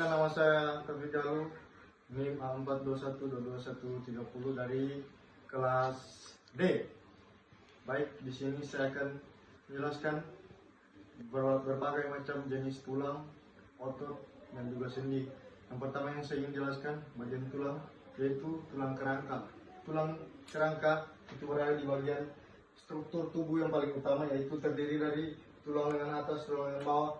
perkenalkan, nama saya Taufik Jalu, NIM A421222130 dari kelas D. Baik, di sini saya akan menjelaskan berbagai macam jenis tulang, otot, dan juga sendi. Yang pertama yang saya ingin jelaskan bagian tulang, yaitu tulang kerangka. Tulang kerangka itu berada di bagian struktur tubuh yang paling utama, yaitu terdiri dari tulang lengan atas, tulang lengan bawah,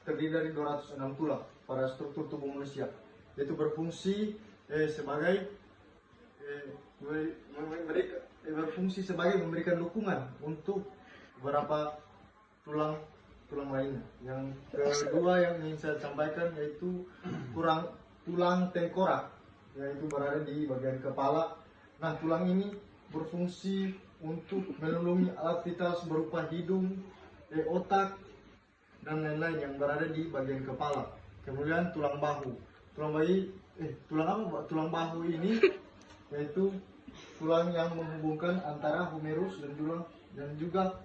terdiri dari 206 tulang pada struktur tubuh manusia. Yaitu berfungsi sebagai memberikan dukungan untuk beberapa tulang lainnya. Yang kedua yang ingin saya sampaikan yaitu tulang tengkorak, yaitu berada di bagian kepala. Nah, tulang ini berfungsi untuk melindungi alat vital berupa hidung, otak, dan lain-lain yang berada di bagian kepala. Kemudian tulang bahu. Tulang bahu ini yaitu tulang yang menghubungkan antara humerus dan juga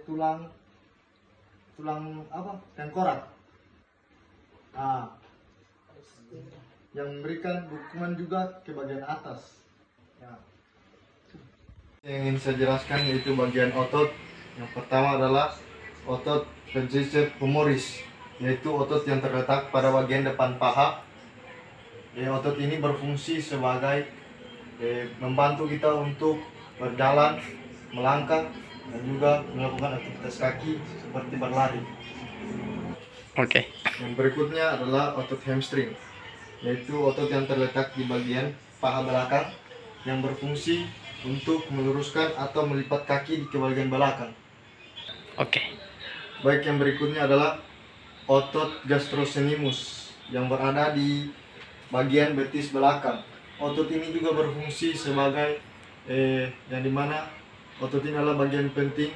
tulang tengkorak. Nah, yang memberikan dukungan juga ke bagian atas. Ya. Yang ingin saya jelaskan yaitu bagian otot. Yang pertama adalah otot quadriceps femoris, yaitu otot yang terletak pada bagian depan paha. Otot ini berfungsi sebagai membantu kita untuk berjalan, melangkah, dan juga melakukan aktivitas kaki seperti berlari. Oke. Yang berikutnya adalah otot hamstring, yaitu otot yang terletak di bagian paha belakang yang berfungsi untuk meluruskan atau melipat kaki ke bagian belakang. Oke. Baik, yang berikutnya adalah otot gastrocnemius yang berada di bagian betis belakang. Otot ini juga berfungsi sebagai yang dimana otot ini adalah bagian penting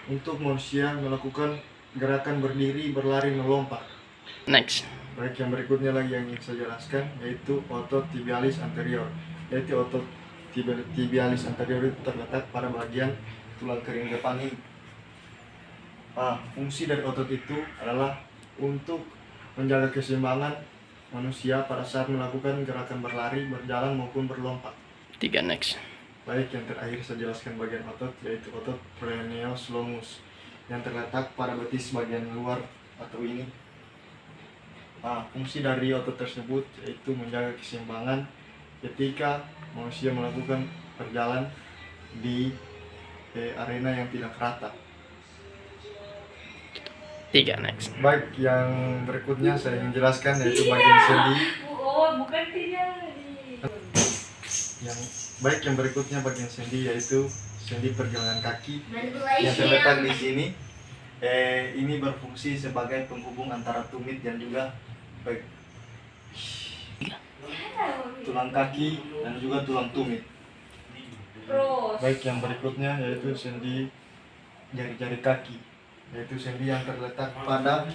untuk manusia melakukan gerakan berdiri, berlari, melompat. Next. Baik, yang berikutnya lagi yang ingin saya jelaskan yaitu otot tibialis anterior. Yaitu otot tibialis anterior itu terletak pada bagian tulang kering depan ini. Fungsi dari otot itu adalah untuk menjaga keseimbangan manusia pada saat melakukan gerakan berlari, berjalan maupun berlompat. 3 next. Baik, yang terakhir saya jelaskan bagian otot yaitu otot peroneus longus yang terletak pada betis bagian luar atau ini. Fungsi dari otot tersebut yaitu menjaga keseimbangan ketika manusia melakukan perjalanan di arena yang tidak rata. 3 next. Baik, yang berikutnya saya ingin jelaskan yaitu bagian sendi. Yang berikutnya bagian sendi yaitu sendi pergelangan kaki yang terletak di sini. Ini berfungsi sebagai penghubung antara tumit dan juga tulang kaki dan juga tulang tumit. Baik, yang berikutnya yaitu sendi jari-jari kaki, yaitu sendi yang terletak pada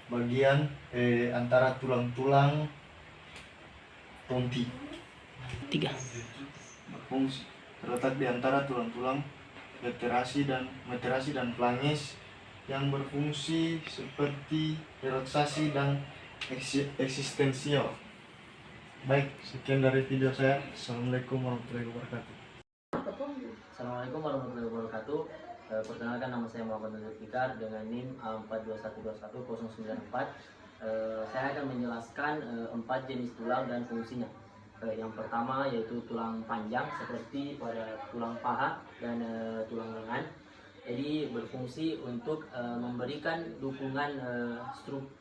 bagian antara tulang-tulang ponti. 3. Berfungsi terletak di antara tulang-tulang meterasi dan flanges yang berfungsi seperti relaksasi dan eksistensial. Baik, sekian dari video saya. Assalamualaikum warahmatullahi wabarakatuh. Assalamualaikum warahmatullahi wabarakatuh. Perkenalkan, nama saya Muhammad Nazir Fikar dengan NIM A421212094. Saya akan menjelaskan 4 jenis tulang dan fungsinya. Yang pertama yaitu tulang panjang seperti pada tulang paha dan tulang lengan. Jadi berfungsi untuk memberikan dukungan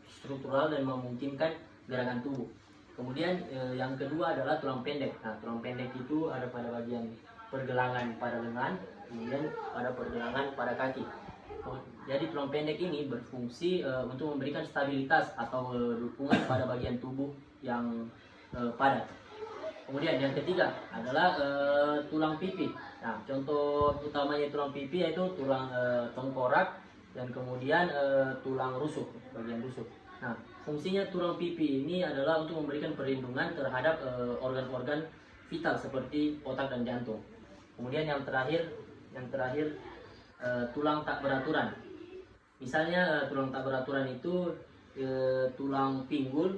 struktural dan memungkinkan gerakan tubuh. Kemudian yang kedua adalah tulang pendek. Nah, tulang pendek itu ada pada bagian pergelangan pada lengan, kemudian pada pergelangan pada kaki. Jadi tulang pendek ini berfungsi untuk memberikan stabilitas atau dukungan pada bagian tubuh yang padat. Kemudian yang ketiga adalah tulang pipi. Nah, contoh utamanya tulang pipi yaitu tulang tengkorak dan kemudian tulang rusuk, bagian rusuk. Nah, fungsinya tulang pipi ini adalah untuk memberikan perlindungan terhadap organ-organ vital seperti otak dan jantung. Kemudian yang terakhir tulang tak beraturan. Misalnya tulang tak beraturan itu tulang pinggul,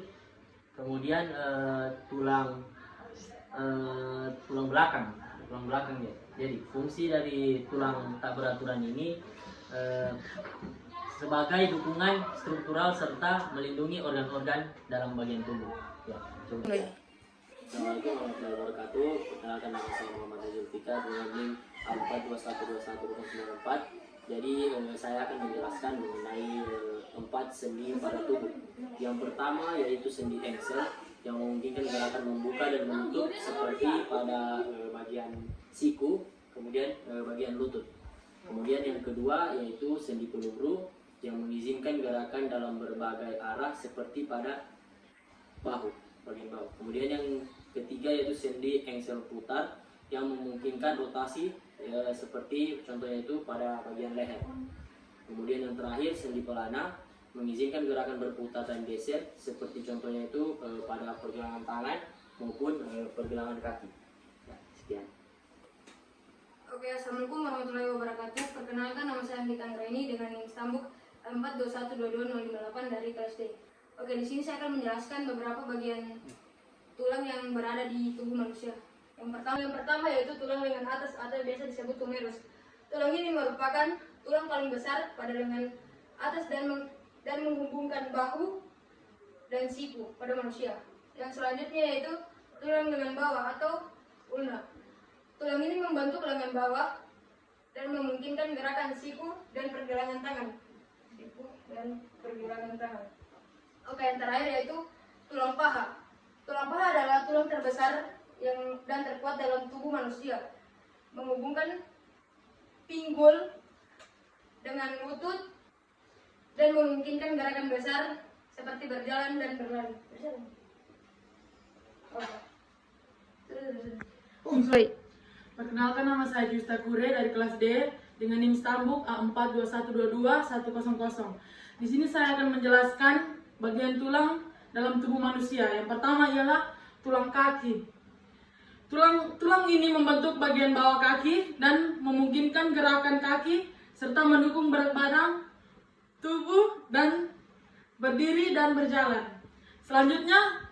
kemudian tulang belakang ya. Jadi fungsi dari tulang tak beraturan ini sebagai dukungan struktural serta melindungi organ-organ dalam bagian tubuh. Ya, coba. Assalamualaikum warahmatullahi wabarakatuh. Perkenalkan, nama saya Muhammad Zulfikar dengan NIM 4212194. Jadi saya akan menjelaskan mengenai 4 sendi pada tubuh. Yang pertama yaitu sendi engsel yang memungkinkan gerakan membuka dan menutup seperti pada bagian siku, kemudian bagian lutut. Kemudian yang kedua yaitu sendi peluru yang mengizinkan gerakan dalam berbagai arah seperti pada bahu, bagian bahu. Kemudian yang ketiga yaitu sendi engsel putar yang memungkinkan rotasi seperti contohnya itu pada bagian leher. Kemudian yang terakhir sendi pelana mengizinkan gerakan berputar dan geser seperti contohnya itu pada pergelangan tangan maupun pergelangan kaki. Ya, sekian. Oke, assalamualaikum warahmatullahi wabarakatuh. Perkenalkan, nama saya Anggita Anggraini dengan NIM Stambuk 4212258 dari kelas D. Oke, di sini saya akan menjelaskan beberapa bagian tulang yang berada di tubuh manusia. Yang pertama yaitu tulang lengan atas atau biasa disebut humerus. Tulang ini merupakan tulang paling besar pada lengan atas dan menghubungkan bahu dan siku pada manusia. Yang selanjutnya yaitu tulang lengan bawah atau ulna. Tulang ini membentuk lengan bawah dan memungkinkan gerakan siku dan pergelangan tangan. Oke, yang terakhir yaitu tulang paha. Tulang paha adalah tulang terbesar dan terkuat dalam tubuh manusia, menghubungkan pinggul dengan lutut dan memungkinkan gerakan besar seperti berjalan dan berlari. Perkenalkan, nama saya Justa Kure dari kelas D dengan NIM Stambuk A421222100. Di sini saya akan menjelaskan bagian tulang dalam tubuh manusia. Yang pertama ialah tulang kaki. Tulang ini membentuk bagian bawah kaki dan memungkinkan gerakan kaki serta mendukung berat badan tubuh dan berdiri dan berjalan. Selanjutnya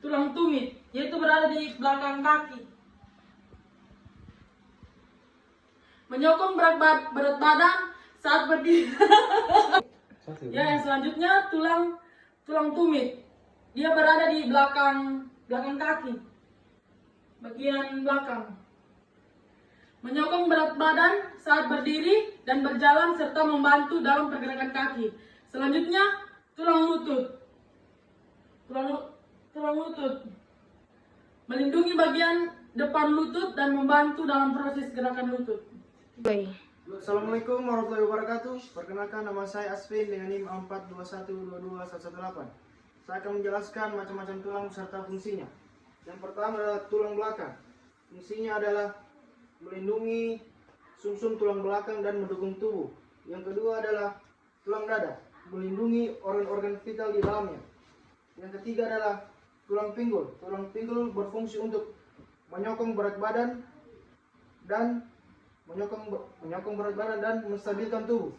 tulang tumit, yaitu berada di belakang kaki, menyokong berat badan saat berdiri. Ya, yang selanjutnya tulang tumit, dia berada di belakang kaki, bagian belakang, menyokong berat badan saat berdiri dan berjalan serta membantu dalam pergerakan kaki. Selanjutnya tulang lutut. Tulang lutut melindungi bagian depan lutut dan membantu dalam proses gerakan lutut. Assalamualaikum warahmatullahi wabarakatuh. Perkenalkan, nama saya Asvin dengan NIM 421221118. Saya akan menjelaskan macam-macam tulang serta fungsinya. Yang pertama adalah tulang belakang. Fungsinya adalah melindungi sumsum tulang belakang dan mendukung tubuh. Yang kedua adalah tulang dada, melindungi organ-organ vital di dalamnya. Yang ketiga adalah tulang pinggul. Tulang pinggul berfungsi untuk menyokong berat badan dan menstabilkan tubuh.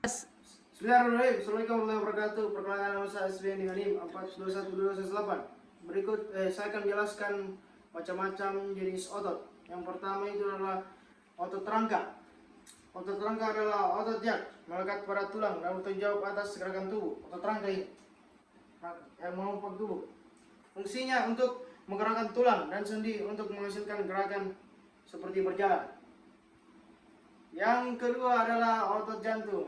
Bismillahirrahmanirrahim. Assalamualaikum warahmatullahi wabarakatuh. Perkenalkan, nama saya SBN dengan NIM 4212218. Berikut saya akan menjelaskan macam-macam jenis otot. Yang pertama itu adalah otot rangka. Otot rangka adalah otot yang melekat pada tulang dan bertanggung jawab atas gerakan tubuh. Otot rangka ini yang menopang tubuh. Fungsinya untuk menggerakkan tulang dan sendi untuk menghasilkan gerakan seperti berjalan. Yang kedua adalah otot jantung.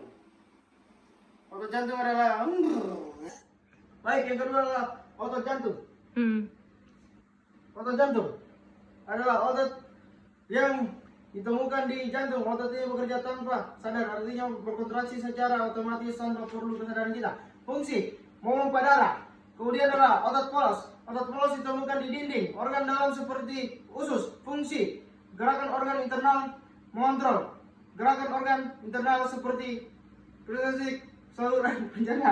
Otot jantung adalah yang kedua adalah otot jantung. Otot jantung adalah otot yang ditemukan di jantung. Otot ini bekerja tanpa sadar, artinya berkontraksi secara otomatis tanpa perlu kesadaran kita. Fungsi memompa darah. Kemudian adalah otot polos. Otot polos ditemukan di dinding organ dalam seperti usus. Fungsi gerakan organ internal mengontrol gerakan organ internal seperti saluran pencernaan.